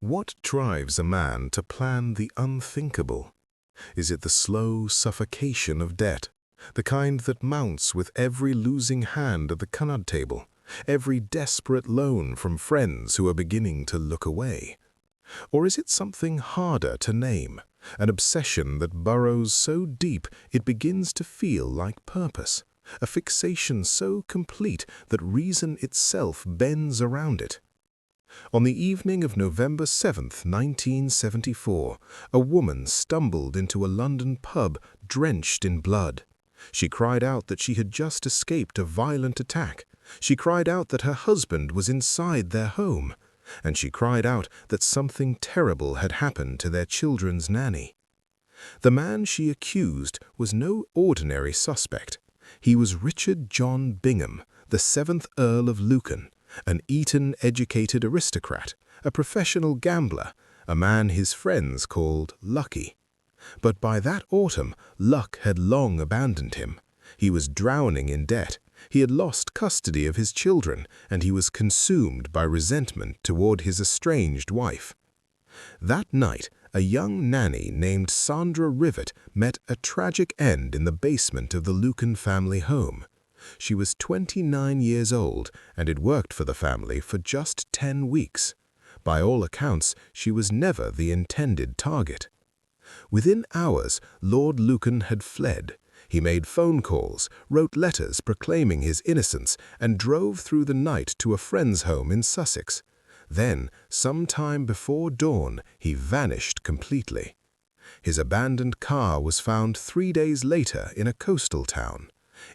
What drives a man to plan the unthinkable? Is it the slow suffocation of debt, the kind that mounts with every losing hand at the card table, every desperate loan from friends who are beginning to look away? Or is it something harder to name, an obsession that burrows so deep it begins to feel like purpose, a fixation so complete that reason itself bends around it? On the evening of November 7th, 1974, a woman stumbled into a London pub drenched in blood. She cried out that she had just escaped a violent attack. She cried out that her husband was inside their home. And she cried out that something terrible had happened to their children's nanny. The man she accused was no ordinary suspect. He was Richard John Bingham, the 7th Earl of Lucan, an Eton-educated aristocrat, a professional gambler, a man his friends called lucky. But by that autumn, luck had long abandoned him. He was drowning in debt. He had lost custody of his children, and he was consumed by resentment toward his estranged wife. That night, a young nanny named Sandra Rivett met a tragic end in the basement of the Lucan family home. She was 29 years old and had worked for the family for just 10 weeks. By all accounts, she was never the intended target. Within hours, Lord Lucan had fled. He made phone calls, wrote letters proclaiming his innocence, and drove through the night to a friend's home in Sussex. Then, some time before dawn, he vanished completely. His abandoned car was found 3 days later in a coastal town.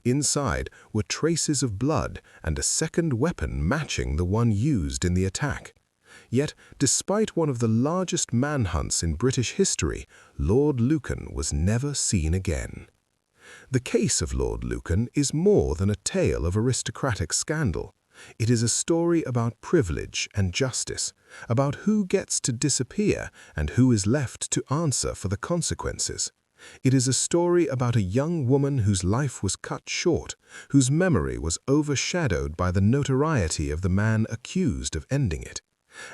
Inside were traces of blood and a second weapon matching the one used in the attack. Yet, despite one of the largest manhunts in British history, Lord Lucan was never seen again. The case of Lord Lucan is more than a tale of aristocratic scandal. It is a story about privilege and justice, about who gets to disappear and who is left to answer for the consequences. It is a story about a young woman whose life was cut short, whose memory was overshadowed by the notoriety of the man accused of ending it.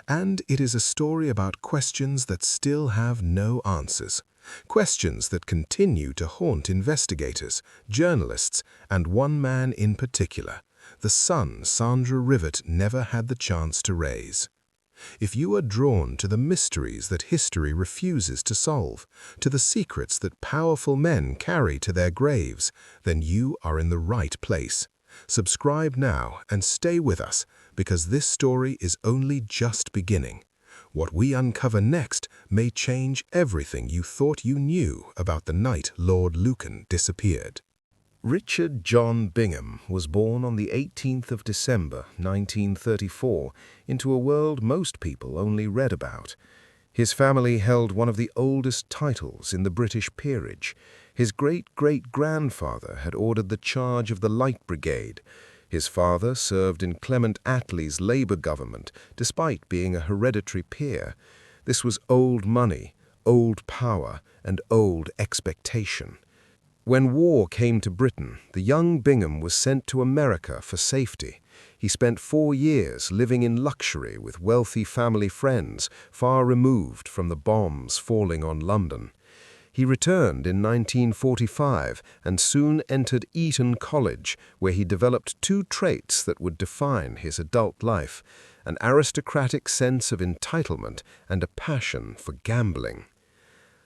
And it is a story about questions that still have no answers. Questions that continue to haunt investigators, journalists, and one man in particular, the son Sandra Rivett never had the chance to raise. If you are drawn to the mysteries that history refuses to solve, to the secrets that powerful men carry to their graves, then you are in the right place. Subscribe now and stay with us, because this story is only just beginning. What we uncover next may change everything you thought you knew about the night Lord Lucan disappeared. Richard John Bingham was born on the 18th of December, 1934, into a world most people only read about. His family held one of the oldest titles in the British peerage. His great-great-grandfather had ordered the charge of the Light Brigade. His father served in Clement Attlee's Labour government, despite being a hereditary peer. This was old money, old power, and old expectation. When war came to Britain, the young Bingham was sent to America for safety. He spent 4 years living in luxury with wealthy family friends, far removed from the bombs falling on London. He returned in 1945 and soon entered Eton College, where he developed 2 traits that would define his adult life: an aristocratic sense of entitlement and a passion for gambling.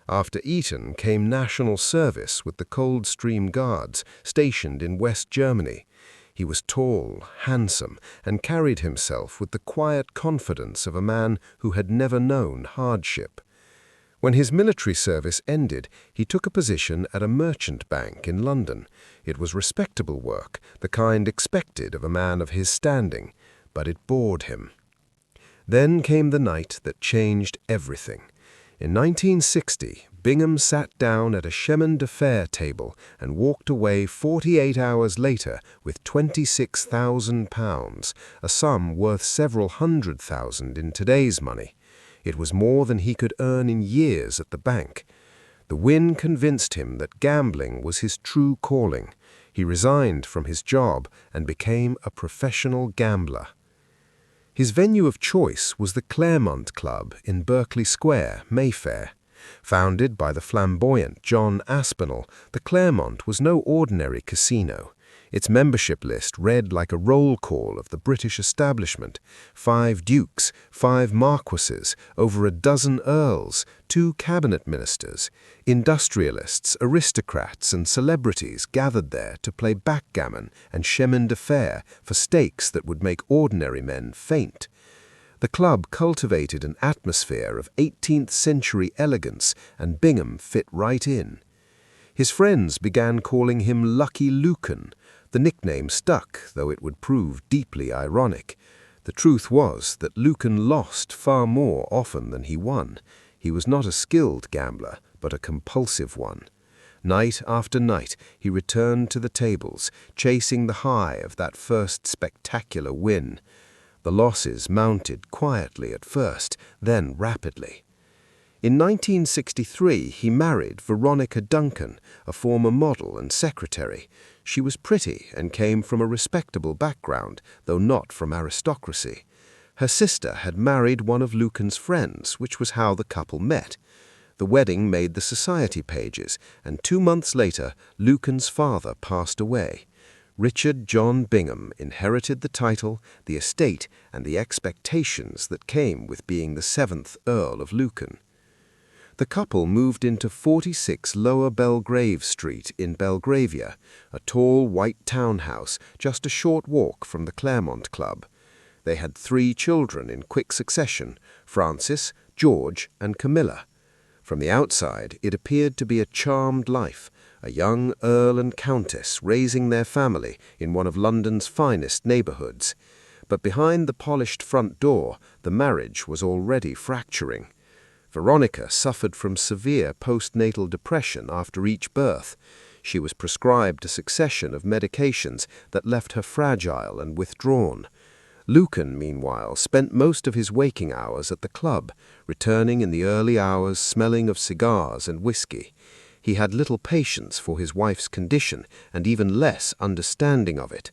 After Eton came national service with the Coldstream Guards, stationed in West Germany. He was tall, handsome, and carried himself with the quiet confidence of a man who had never known hardship. When his military service ended, he took a position at a merchant bank in London. It was respectable work, the kind expected of a man of his standing, but it bored him. Then came the night that changed everything. In 1960, Bingham sat down at a chemin de fer table and walked away 48 hours later with £26,000, a sum worth several £100,000 in today's money. It was more than he could earn in years at the bank. The win convinced him that gambling was his true calling. He resigned from his job and became a professional gambler. His venue of choice was the Claremont Club in Berkeley Square, Mayfair. Founded by the flamboyant John Aspinall, the Claremont was no ordinary casino. Its membership list read like a roll call of the British establishment: 5 dukes, 5 marquises, over a dozen earls, 2 cabinet ministers. Industrialists, aristocrats, and celebrities gathered there to play backgammon and chemin de fer for stakes that would make ordinary men faint. The club cultivated an atmosphere of 18th-century elegance, and Bingham fit right in. His friends began calling him Lucky Lucan. The nickname stuck, though it would prove deeply ironic. The truth was that Lucan lost far more often than he won. He was not a skilled gambler, but a compulsive one. Night after night, he returned to the tables, chasing the high of that first spectacular win. The losses mounted quietly at first, then rapidly. In 1963, he married Veronica Duncan, a former model and secretary. She was pretty and came from a respectable background, though not from aristocracy. Her sister had married one of Lucan's friends, which was how the couple met. The wedding made the society pages, and 2 months later, Lucan's father passed away. Richard John Bingham inherited the title, the estate, and the expectations that came with being the 7th Earl of Lucan. The couple moved into 46 Lower Belgrave Street in Belgravia, a tall white townhouse just a short walk from the Claremont Club. They had 3 children in quick succession: Francis, George, and Camilla. From the outside, it appeared to be a charmed life, a young earl and countess raising their family in one of London's finest neighborhoods. But behind the polished front door, the marriage was already fracturing. Veronica suffered from severe postnatal depression after each birth. She was prescribed a succession of medications that left her fragile and withdrawn. Lucan, meanwhile, spent most of his waking hours at the club, returning in the early hours smelling of cigars and whiskey. He had little patience for his wife's condition and even less understanding of it.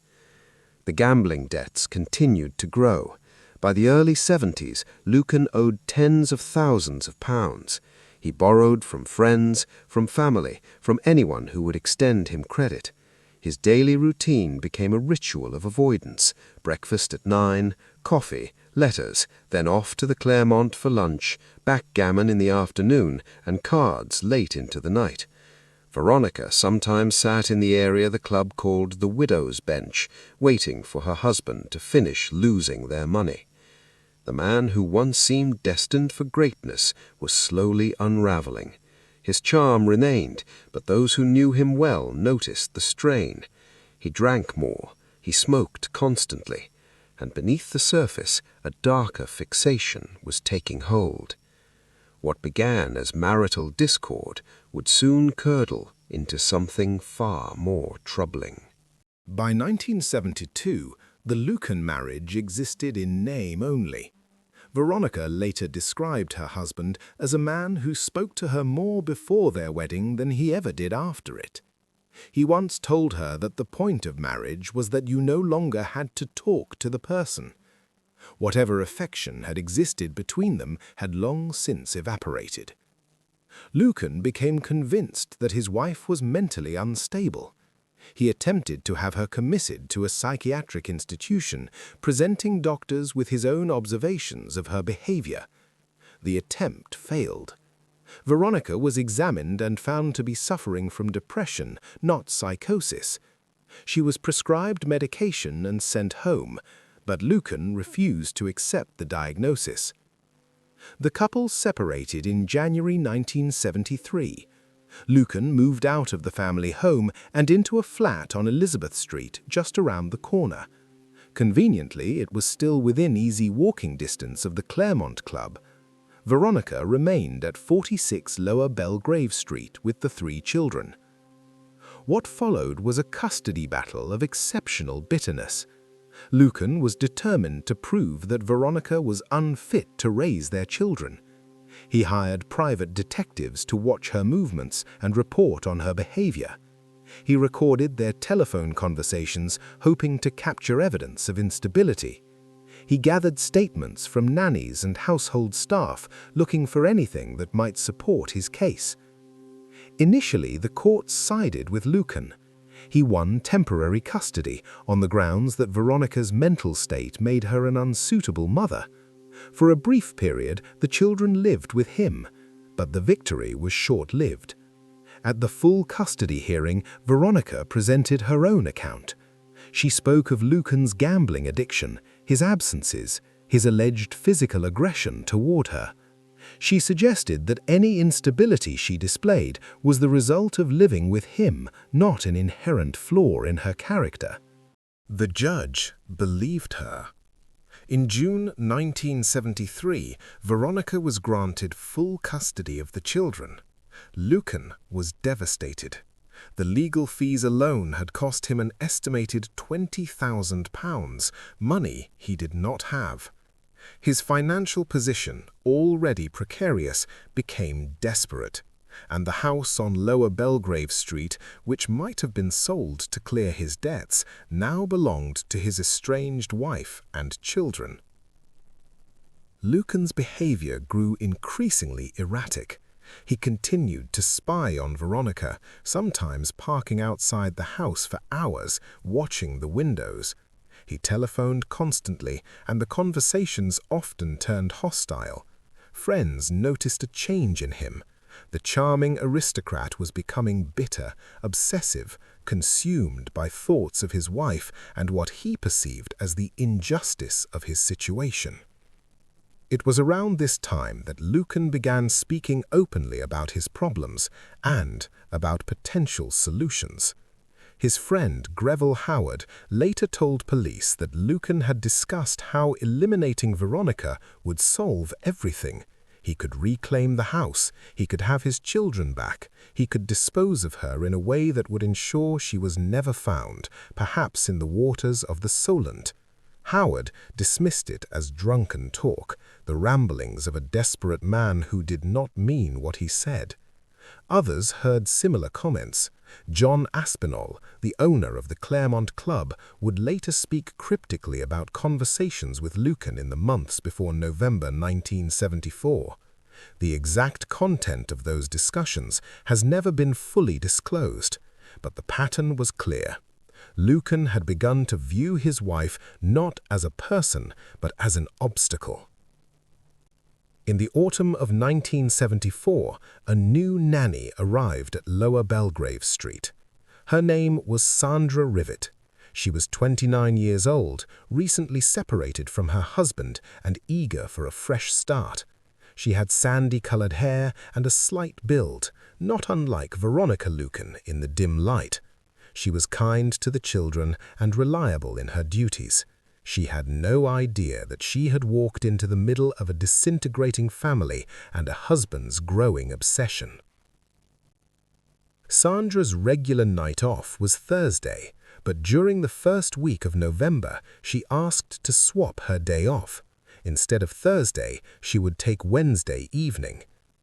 The gambling debts continued to grow. By the early 70s, Lucan owed tens of thousands of pounds. He borrowed from friends, from family, from anyone who would extend him credit. His daily routine became a ritual of avoidance: breakfast at 9, coffee, letters, then off to the Claremont for lunch, backgammon in the afternoon, and cards late into the night. Veronica sometimes sat in the area the club called the widow's bench, waiting for her husband to finish losing their money. The man who once seemed destined for greatness was slowly unraveling. His charm remained, but those who knew him well noticed the strain. He drank more, he smoked constantly, and beneath the surface a darker fixation was taking hold. What began as marital discord would soon curdle into something far more troubling. By 1972, the Lucan marriage existed in name only. Veronica later described her husband as a man who spoke to her more before their wedding than he ever did after it. He once told her that the point of marriage was that you no longer had to talk to the person. Whatever affection had existed between them had long since evaporated. Lucan became convinced that his wife was mentally unstable. He attempted to have her committed to a psychiatric institution, presenting doctors with his own observations of her behavior. The attempt failed. Veronica was examined and found to be suffering from depression, not psychosis. She was prescribed medication and sent home, but Lucan refused to accept the diagnosis. The couple separated in January 1973. Lucan moved out of the family home and into a flat on Elizabeth Street, just around the corner. Conveniently, it was still within easy walking distance of the Claremont Club. Veronica remained at 46 Lower Belgrave Street with the 3 children. What followed was a custody battle of exceptional bitterness. Lucan was determined to prove that Veronica was unfit to raise their children. He hired private detectives to watch her movements and report on her behavior. He recorded their telephone conversations, hoping to capture evidence of instability. He gathered statements from nannies and household staff, looking for anything that might support his case. Initially, the court sided with Lucan. He won temporary custody on the grounds that Veronica's mental state made her an unsuitable mother. For a brief period, the children lived with him, but the victory was short-lived. At the full custody hearing, Veronica presented her own account. She spoke of Lucan's gambling addiction, his absences, his alleged physical aggression toward her. She suggested that any instability she displayed was the result of living with him, not an inherent flaw in her character. The judge believed her. In June 1973, Veronica was granted full custody of the children. Lucan was devastated. The legal fees alone had cost him an estimated £20,000, money he did not have. His financial position, already precarious, became desperate, and the house on Lower Belgrave Street, which might have been sold to clear his debts, now belonged to his estranged wife and children. Lucan's behavior grew increasingly erratic. He continued to spy on Veronica, sometimes parking outside the house for hours, watching the windows. He telephoned constantly, and the conversations often turned hostile. Friends noticed a change in him. The charming aristocrat was becoming bitter, obsessive, consumed by thoughts of his wife and what he perceived as the injustice of his situation. It was around this time that Lucan began speaking openly about his problems and about potential solutions. His friend Greville Howard later told police that Lucan had discussed how eliminating Veronica would solve everything. He could reclaim the house, he could have his children back, he could dispose of her in a way that would ensure she was never found, perhaps in the waters of the Solent. Howard dismissed it as drunken talk, the ramblings of a desperate man who did not mean what he said. Others heard similar comments. John Aspinall, the owner of the Claremont Club, would later speak cryptically about conversations with Lucan in the months before November 1974. The exact content of those discussions has never been fully disclosed, but the pattern was clear. Lucan had begun to view his wife not as a person, but as an obstacle. In the autumn of 1974, a new nanny arrived at Lower Belgrave Street. Her name was Sandra Rivett. She was 29 years old, recently separated from her husband and eager for a fresh start. She had sandy-colored hair and a slight build, not unlike Veronica Lucan in the dim light. She was kind to the children and reliable in her duties. She had no idea that she had walked into the middle of a disintegrating family and a husband's growing obsession. Sandra's regular night off was Thursday, but during the first week of November, she asked to swap her day off. Instead of Thursday, she would take Wednesday evening.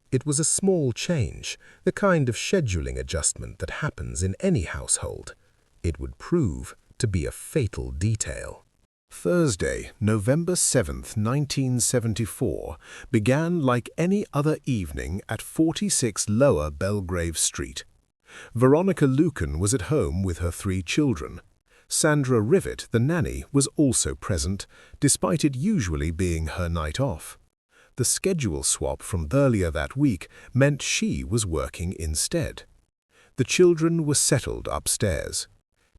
It was a small change, the kind of scheduling adjustment that happens in any household. It would prove to be a fatal detail. Thursday, November 7th, 1974, began like any other evening at 46 Lower Belgrave Street. Veronica Lucan was at home with her 3 children. Sandra Rivett, the nanny, was also present, despite it usually being her night off. The schedule swap from earlier that week meant she was working instead. The children were settled upstairs.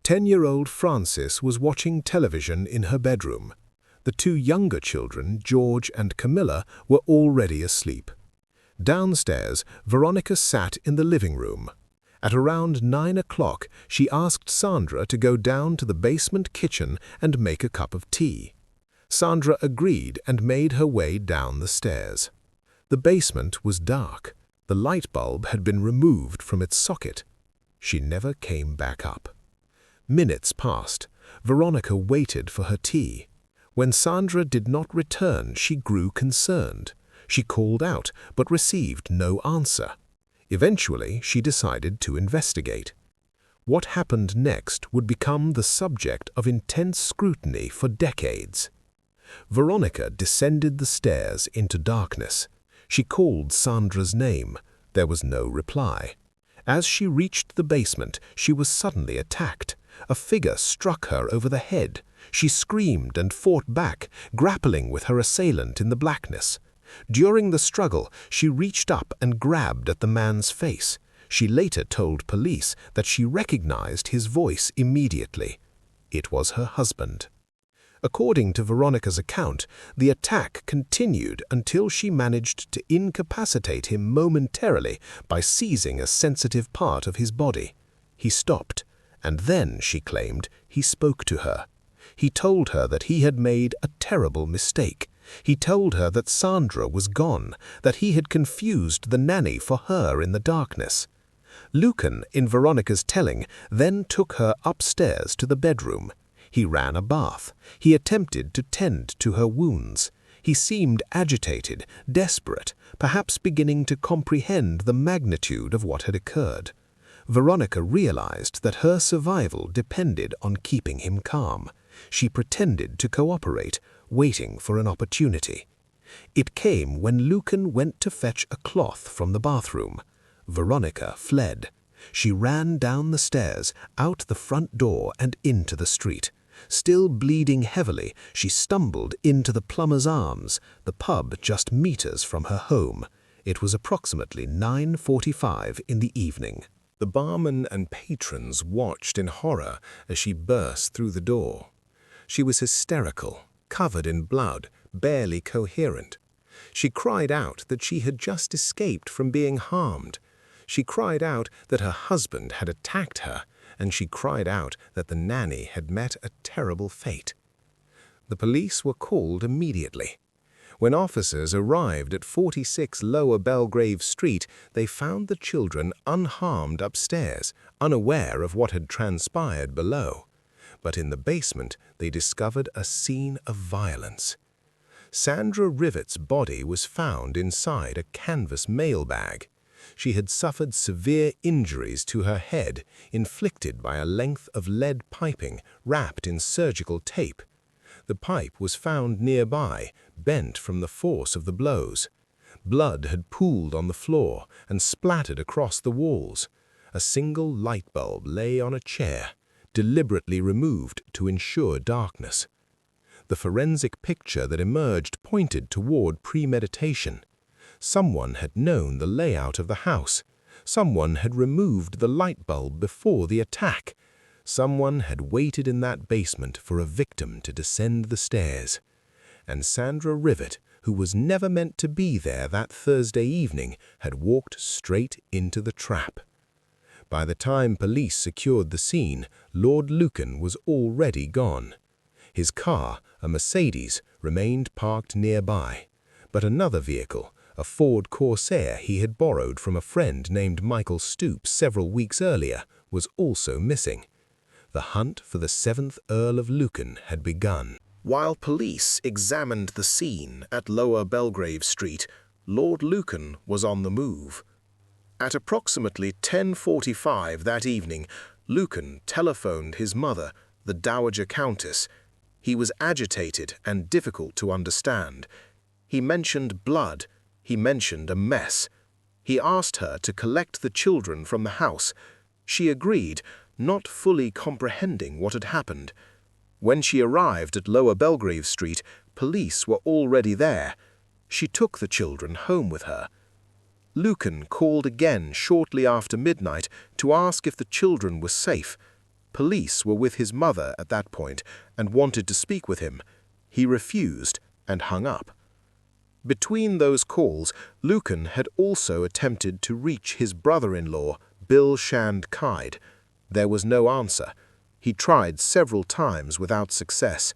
10-year-old Frances was watching television in her bedroom. The 2 younger children, George and Camilla, were already asleep. Downstairs, Veronica sat in the living room. At around 9 o'clock, she asked Sandra to go down to the basement kitchen and make a cup of tea. Sandra agreed and made her way down the stairs. The basement was dark. The light bulb had been removed from its socket. She never came back up. Minutes passed. Veronica waited for her tea. When Sandra did not return, she grew concerned. She called out, but received no answer. Eventually, she decided to investigate. What happened next would become the subject of intense scrutiny for decades. Veronica descended the stairs into darkness. She called Sandra's name. There was no reply. As she reached the basement, she was suddenly attacked. A figure struck her over the head. She screamed and fought back, grappling with her assailant in the blackness. During the struggle, she reached up and grabbed at the man's face. She later told police that she recognized his voice immediately. It was her husband. According to Veronica's account, the attack continued until she managed to incapacitate him momentarily by seizing a sensitive part of his body. He stopped, and then, she claimed, he spoke to her. He told her that he had made a terrible mistake. He told her that Sandra was gone, that he had confused the nanny for her in the darkness. Lucan, in Veronica's telling, then took her upstairs to the bedroom. He ran a bath. He attempted to tend to her wounds. He seemed agitated, desperate, perhaps beginning to comprehend the magnitude of what had occurred. Veronica realized that her survival depended on keeping him calm. She pretended to cooperate, waiting for an opportunity. It came when Lucan went to fetch a cloth from the bathroom. Veronica fled. She ran down the stairs, out the front door and into the street. Still bleeding heavily, she stumbled into the Plumber's Arms, the pub just meters from her home. It was approximately 9:45 in the evening. The barman and patrons watched in horror as she burst through the door. She was hysterical, covered in blood, barely coherent. She cried out that she had just escaped from being harmed. She cried out that her husband had attacked her, and she cried out that the nanny had met a terrible fate. The police were called immediately. When officers arrived at 46 Lower Belgrave Street, they found the children unharmed upstairs, unaware of what had transpired below. But in the basement, they discovered a scene of violence. Sandra Rivett's body was found inside a canvas mailbag. She had suffered severe injuries to her head, inflicted by a length of lead piping wrapped in surgical tape. The pipe was found nearby, bent from the force of the blows. Blood had pooled on the floor and splattered across the walls. A single light bulb lay on a chair, deliberately removed to ensure darkness. The forensic picture that emerged pointed toward premeditation. Someone had known the layout of the house. Someone had removed the light bulb before the attack. Someone had waited in that basement for a victim to descend the stairs. And Sandra Rivett, who was never meant to be there that Thursday evening, had walked straight into the trap. By the time police secured the scene, Lord Lucan was already gone. His car, a Mercedes, remained parked nearby, but another vehicle, a Ford Corsair he had borrowed from a friend named Michael Stoops several weeks earlier, was also missing. The hunt for the 7th Earl of Lucan had begun. While police examined the scene at Lower Belgrave Street, Lord Lucan was on the move. At approximately 10:45 that evening, Lucan telephoned his mother, the Dowager Countess. He was agitated and difficult to understand. He mentioned blood. He mentioned a mess. He asked her to collect the children from the house. She agreed, not fully comprehending what had happened. When she arrived at Lower Belgrave Street, police were already there. She took the children home with her. Lucan called again shortly after midnight to ask if the children were safe. Police were with his mother at that point and wanted to speak with him. He refused and hung up. Between those calls, Lucan had also attempted to reach his brother-in-law, Bill Shand Kide. There was no answer. He tried several times without success.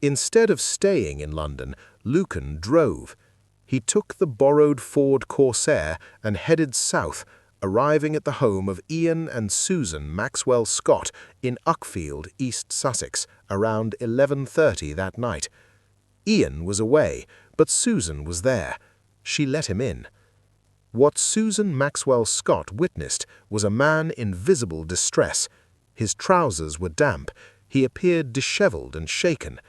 Instead of staying in London, Lucan drove. He took the borrowed Ford Corsair and headed south, arriving at the home of Ian and Susan Maxwell Scott in Uckfield, East Sussex, around 11:30 that night. Ian was away, but Susan was there. She let him in. What Susan Maxwell Scott witnessed was a man in visible distress. His trousers were damp. He appeared disheveled and shaken.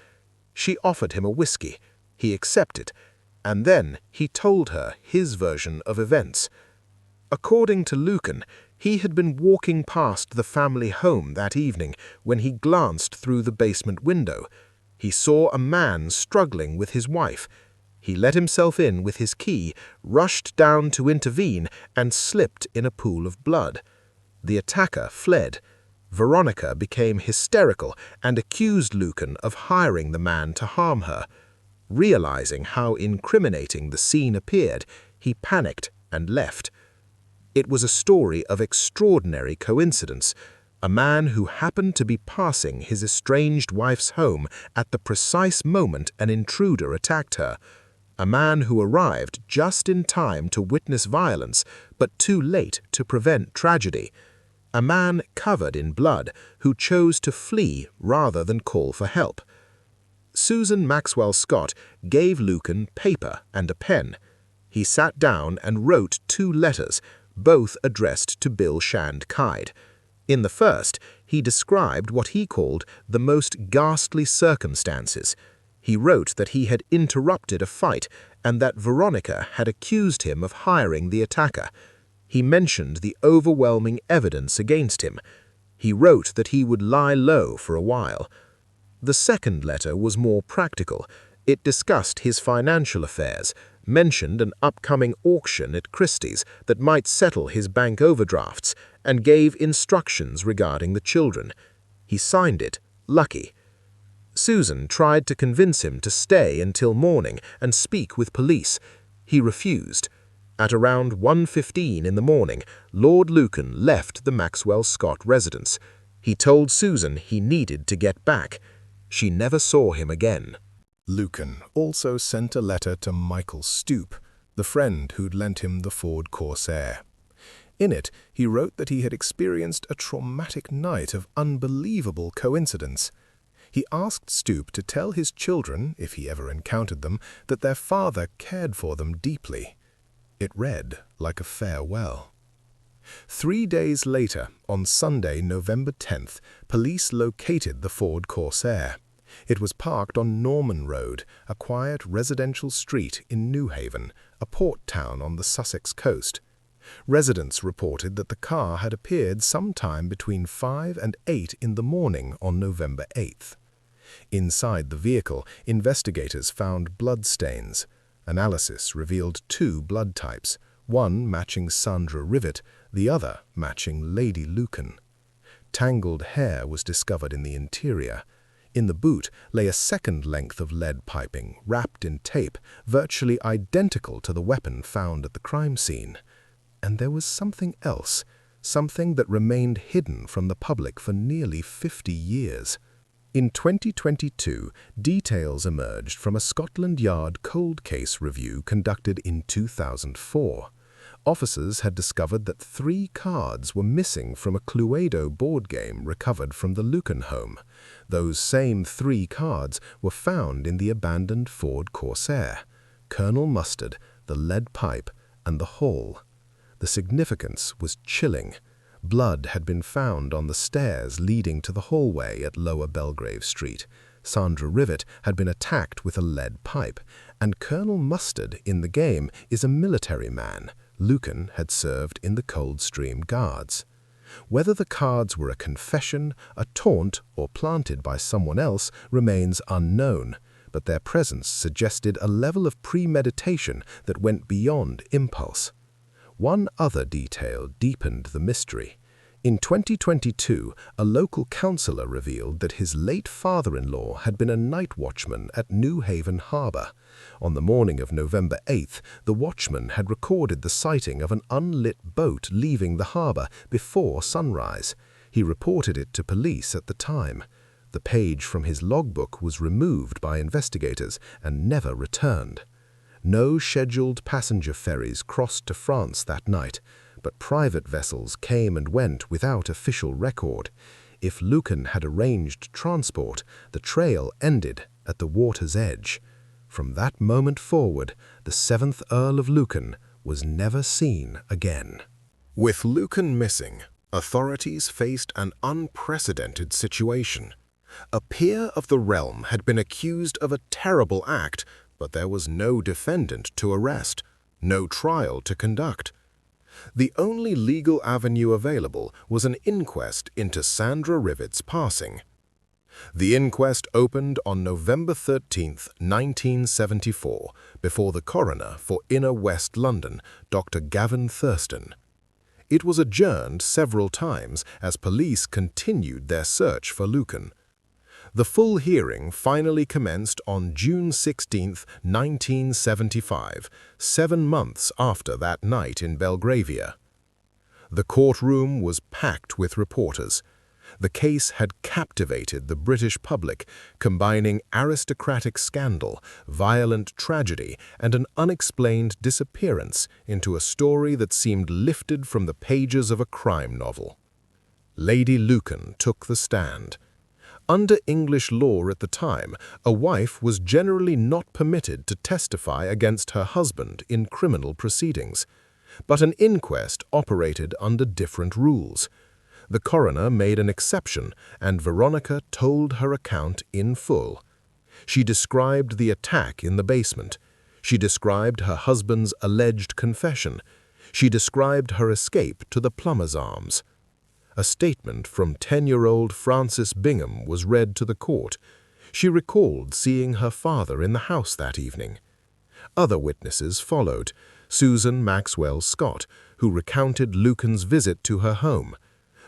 She offered him a whiskey. He accepted, and then he told her his version of events. According to Lucan, he had been walking past the family home that evening when he glanced through the basement window. He saw a man struggling with his wife. He let himself in with his key, rushed down to intervene, and slipped in a pool of blood. The attacker fled. Veronica became hysterical and accused Lucan of hiring the man to harm her. Realizing how incriminating the scene appeared, he panicked and left. It was a story of extraordinary coincidence. A man who happened to be passing his estranged wife's home at the precise moment an intruder attacked her. A man who arrived just in time to witness violence, but too late to prevent tragedy. A man covered in blood who chose to flee rather than call for help. Susan Maxwell Scott gave Lucan paper and a pen. He sat down and wrote 2 letters, both addressed to Bill Shand Kyde. In the first, he described what he called the most ghastly circumstances. He wrote that he had interrupted a fight and that Veronica had accused him of hiring the attacker. He mentioned the overwhelming evidence against him. He wrote that he would lie low for a while. The second letter was more practical. It discussed his financial affairs, mentioned an upcoming auction at Christie's that might settle his bank overdrafts, and gave instructions regarding the children. He signed it, Lucky. Susan tried to convince him to stay until morning and speak with police. He refused. At around 1:15 in the morning, Lord Lucan left the Maxwell Scott residence. He told Susan he needed to get back. She never saw him again. Lucan also sent a letter to Michael Stoop, the friend who'd lent him the Ford Corsair. In it, he wrote that he had experienced a traumatic night of unbelievable coincidence. He asked Stoop to tell his children, if he ever encountered them, that their father cared for them deeply. It read like a farewell. 3 days later, on Sunday, November 10th, police located the Ford Corsair. It was parked on Norman Road, a quiet residential street in New Haven, a port town on the Sussex coast. Residents reported that the car had appeared sometime between 5 and 8 in the morning on November 8th. Inside the vehicle, investigators found bloodstains. Analysis revealed 2 blood types, one matching Sandra Rivett, the other matching Lady Lucan. Tangled hair was discovered in the interior. In the boot lay a second length of lead piping, wrapped in tape, virtually identical to the weapon found at the crime scene. And there was something else, something that remained hidden from the public for nearly 50 years. In 2022, details emerged from a Scotland Yard cold case review conducted in 2004. Officers had discovered that 3 cards were missing from a Cluedo board game recovered from the Lucan home. Those same 3 cards were found in the abandoned Ford Corsair: Colonel Mustard, the lead pipe, and the hole. The significance was chilling. Blood had been found on the stairs leading to the hallway at Lower Belgrave Street. Sandra Rivett had been attacked with a lead pipe, and Colonel Mustard in the game is a military man. Lucan had served in the Coldstream Guards. Whether the cards were a confession, a taunt, or planted by someone else remains unknown, but their presence suggested a level of premeditation that went beyond impulse. One other detail deepened the mystery. In 2022, a local councillor revealed that his late father-in-law had been a night watchman at New Haven Harbour. On the morning of November 8th, the watchman had recorded the sighting of an unlit boat leaving the harbour before sunrise. He reported it to police at the time. The page from his logbook was removed by investigators and never returned. No scheduled passenger ferries crossed to France that night, but private vessels came and went without official record. If Lucan had arranged transport, the trail ended at the water's edge. From that moment forward, the 7th Earl of Lucan was never seen again. With Lucan missing, authorities faced an unprecedented situation. A peer of the realm had been accused of a terrible act, but there was no defendant to arrest, no trial to conduct. The only legal avenue available was an inquest into Sandra Rivett's passing. The inquest opened on November 13, 1974, before the coroner for Inner West London, Dr. Gavin Thurston. It was adjourned several times as police continued their search for Lucan. The full hearing finally commenced on June 16, 1975, 7 months after that night in Belgravia. The courtroom was packed with reporters. The case had captivated the British public, combining aristocratic scandal, violent tragedy, and an unexplained disappearance into a story that seemed lifted from the pages of a crime novel. Lady Lucan took the stand. Under English law at the time, a wife was generally not permitted to testify against her husband in criminal proceedings. But an inquest operated under different rules. The coroner made an exception, and Veronica told her account in full. She described the attack in the basement. She described her husband's alleged confession. She described her escape to the Plumber's Arms. A statement from 10-year-old Frances Bingham was read to the court. She recalled seeing her father in the house that evening. Other witnesses followed. Susan Maxwell Scott, who recounted Lucan's visit to her home.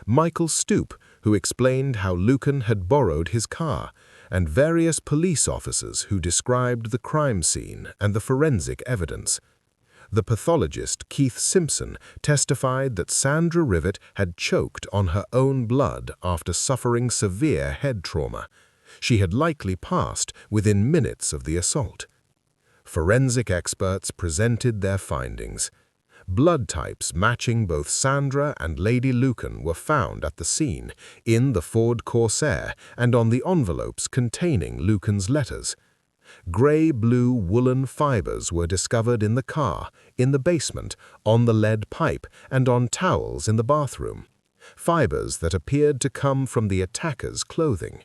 Michael Stoop, who explained how Lucan had borrowed his car, and various police officers who described the crime scene and the forensic evidence. The pathologist Keith Simpson testified that Sandra Rivett had choked on her own blood after suffering severe head trauma. She had likely passed within minutes of the assault. Forensic experts presented their findings. Blood types matching both Sandra and Lady Lucan were found at the scene, in the Ford Corsair and on the envelopes containing Lucan's letters. Grey-blue woolen fibers were discovered in the car, in the basement, on the lead pipe, and on towels in the bathroom. Fibers that appeared to come from the attacker's clothing.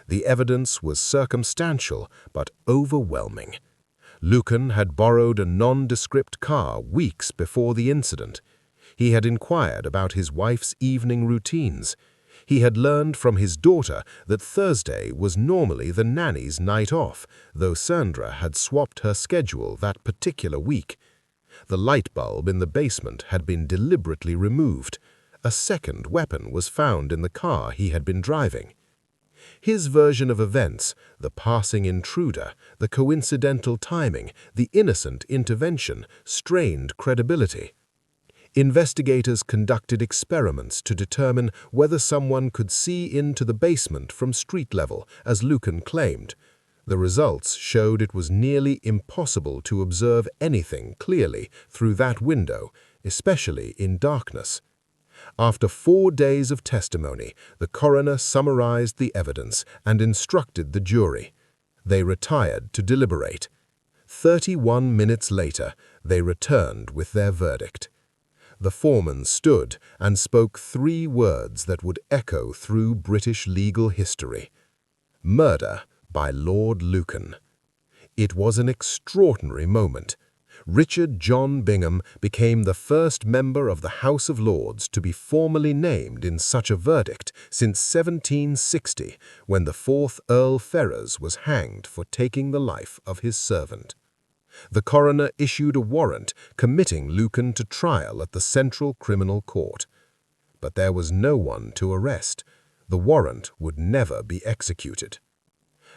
The evidence was circumstantial but overwhelming. Lucan had borrowed a nondescript car weeks before the incident. He had inquired about his wife's evening routines. He had learned from his daughter that Thursday was normally the nanny's night off, though Sandra had swapped her schedule that particular week. The light bulb in the basement had been deliberately removed. A second weapon was found in the car he had been driving. His version of events, the passing intruder, the coincidental timing, the innocent intervention, strained credibility. Investigators conducted experiments to determine whether someone could see into the basement from street level, as Lucan claimed. The results showed it was nearly impossible to observe anything clearly through that window, especially in darkness. After 4 days of testimony, the coroner summarized the evidence and instructed the jury. They retired to deliberate. 31 minutes later, they returned with their verdict. The foreman stood and spoke 3 words that would echo through British legal history. Murder by Lord Lucan. It was an extraordinary moment. Richard John Bingham became the first member of the House of Lords to be formally named in such a verdict since 1760, when the 4th Earl Ferrers was hanged for taking the life of his servant. The coroner issued a warrant committing Lucan to trial at the Central Criminal Court. But there was no one to arrest. The warrant would never be executed.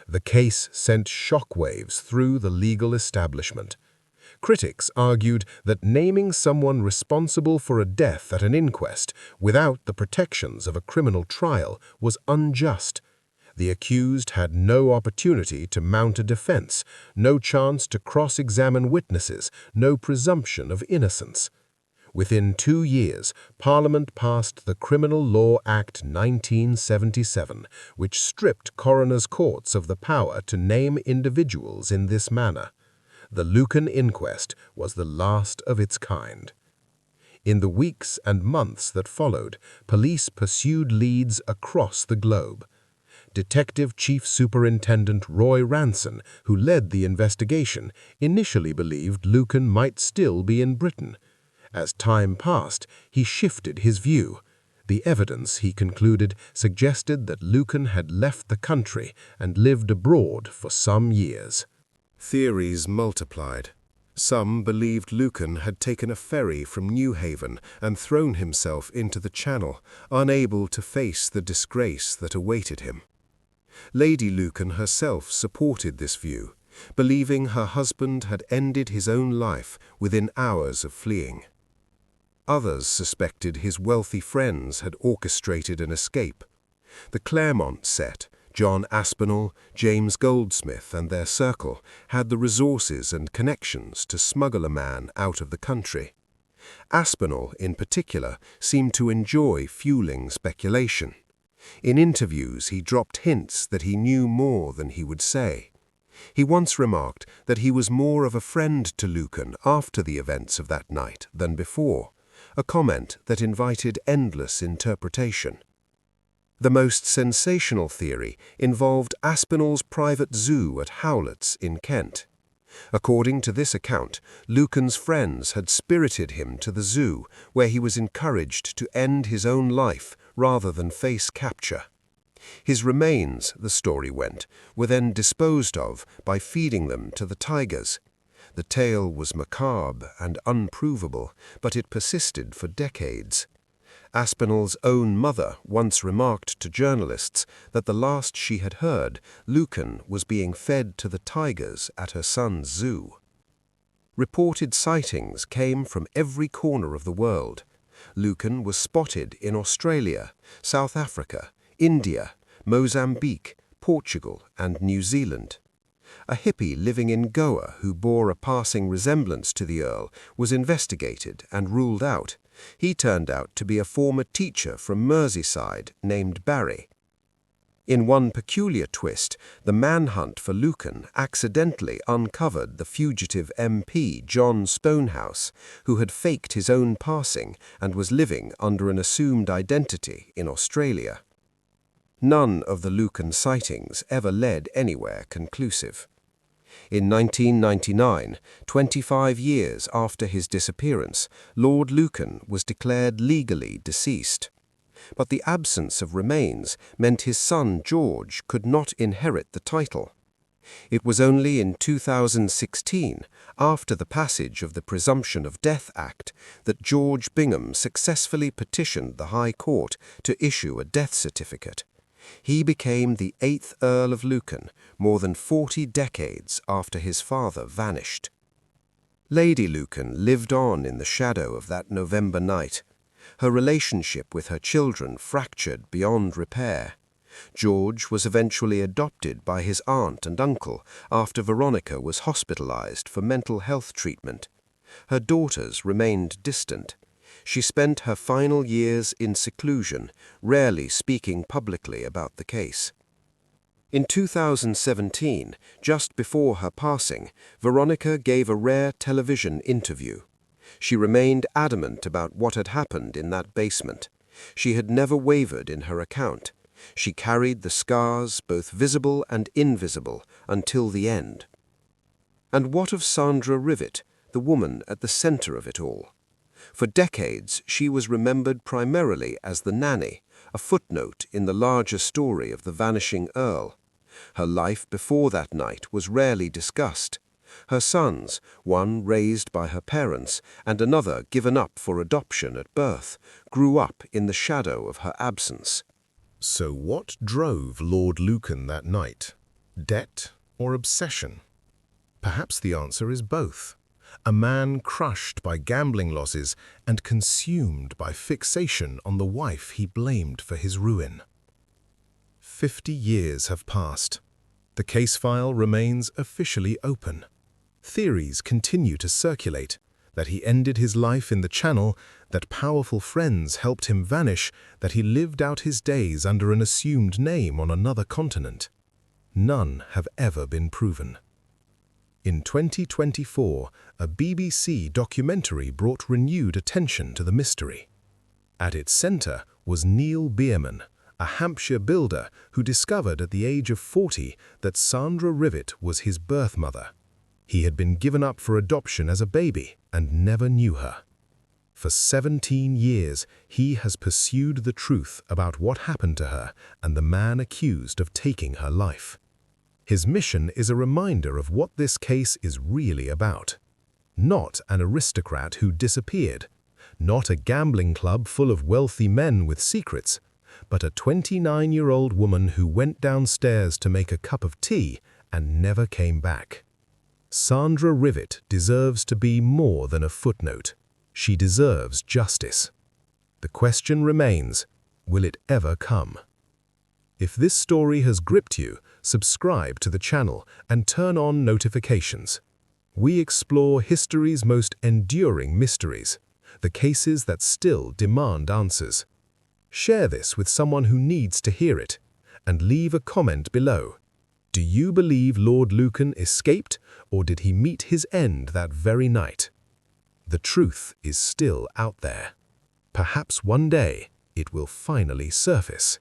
The case sent shockwaves through the legal establishment. Critics argued that naming someone responsible for a death at an inquest without the protections of a criminal trial was unjust. The accused had no opportunity to mount a defense, no chance to cross-examine witnesses, no presumption of innocence. Within 2 years, Parliament passed the Criminal Law Act 1977, which stripped coroners' courts of the power to name individuals in this manner. The Lucan inquest was the last of its kind. In the weeks and months that followed, police pursued leads across the globe. Detective Chief Superintendent Roy Ranson, who led the investigation, initially believed Lucan might still be in Britain. As time passed, he shifted his view. The evidence, he concluded, suggested that Lucan had left the country and lived abroad for some years. Theories multiplied. Some believed Lucan had taken a ferry from New Haven and thrown himself into the Channel, unable to face the disgrace that awaited him. Lady Lucan herself supported this view, believing her husband had ended his own life within hours of fleeing. Others suspected his wealthy friends had orchestrated an escape. The Claremont set, John Aspinall, James Goldsmith and their circle, had the resources and connections to smuggle a man out of the country. Aspinall, in particular, seemed to enjoy fueling speculation. In interviews, he dropped hints that he knew more than he would say. He once remarked that he was more of a friend to Lucan after the events of that night than before, a comment that invited endless interpretation. The most sensational theory involved Aspinall's private zoo at Howlett's in Kent. According to this account, Lucan's friends had spirited him to the zoo, where he was encouraged to end his own life rather than face capture. His remains, the story went, were then disposed of by feeding them to the tigers. The tale was macabre and unprovable, but it persisted for decades. Aspinall's own mother once remarked to journalists that the last she had heard, Lucan was being fed to the tigers at her son's zoo. Reported sightings came from every corner of the world. Lucan was spotted in Australia, South Africa, India, Mozambique, Portugal, and New Zealand. A hippie living in Goa who bore a passing resemblance to the Earl was investigated and ruled out. He turned out to be a former teacher from Merseyside named Barry. In one peculiar twist, the manhunt for Lucan accidentally uncovered the fugitive MP John Stonehouse, who had faked his own passing and was living under an assumed identity in Australia. None of the Lucan sightings ever led anywhere conclusive. In 1999, 25 years after his disappearance, Lord Lucan was declared legally deceased. But the absence of remains meant his son George could not inherit the title. It was only in 2016, after the passage of the Presumption of Death Act, that George Bingham successfully petitioned the High Court to issue a death certificate. He became the 8th Earl of Lucan, more than 40 decades after his father vanished. Lady Lucan lived on in the shadow of that November night. Her relationship with her children fractured beyond repair. George was eventually adopted by his aunt and uncle after Veronica was hospitalized for mental health treatment. Her daughters remained distant. She spent her final years in seclusion, rarely speaking publicly about the case. In 2017, just before her passing, Veronica gave a rare television interview. She remained adamant about what had happened in that basement. She had never wavered in her account. She carried the scars, both visible and invisible, until the end. And what of Sandra Rivett, the woman at the center of it all? For decades, she was remembered primarily as the nanny, a footnote in the larger story of the vanishing Earl. Her life before that night was rarely discussed. Her sons, one raised by her parents and another given up for adoption at birth, grew up in the shadow of her absence. So what drove Lord Lucan that night? Debt or obsession? Perhaps the answer is both. A man crushed by gambling losses and consumed by fixation on the wife he blamed for his ruin. 50 years have passed. The case file remains officially open. Theories continue to circulate that he ended his life in the Channel, that powerful friends helped him vanish, that he lived out his days under an assumed name on another continent. None have ever been proven. In 2024, a BBC documentary brought renewed attention to the mystery. At its center was Neil Bierman, a Hampshire builder who discovered at the age of 40 that Sandra Rivett was his birth mother. He had been given up for adoption as a baby and never knew her. For 17 years, he has pursued the truth about what happened to her and the man accused of taking her life. His mission is a reminder of what this case is really about. Not an aristocrat who disappeared, not a gambling club full of wealthy men with secrets, but a 29-year-old woman who went downstairs to make a cup of tea and never came back. Sandra Rivett deserves to be more than a footnote. She deserves justice. The question remains, will it ever come? If this story has gripped you, subscribe to the channel and turn on notifications. We explore history's most enduring mysteries, the cases that still demand answers. Share this with someone who needs to hear it, and leave a comment below. Do you believe Lord Lucan escaped, or did he meet his end that very night? The truth is still out there. Perhaps one day it will finally surface.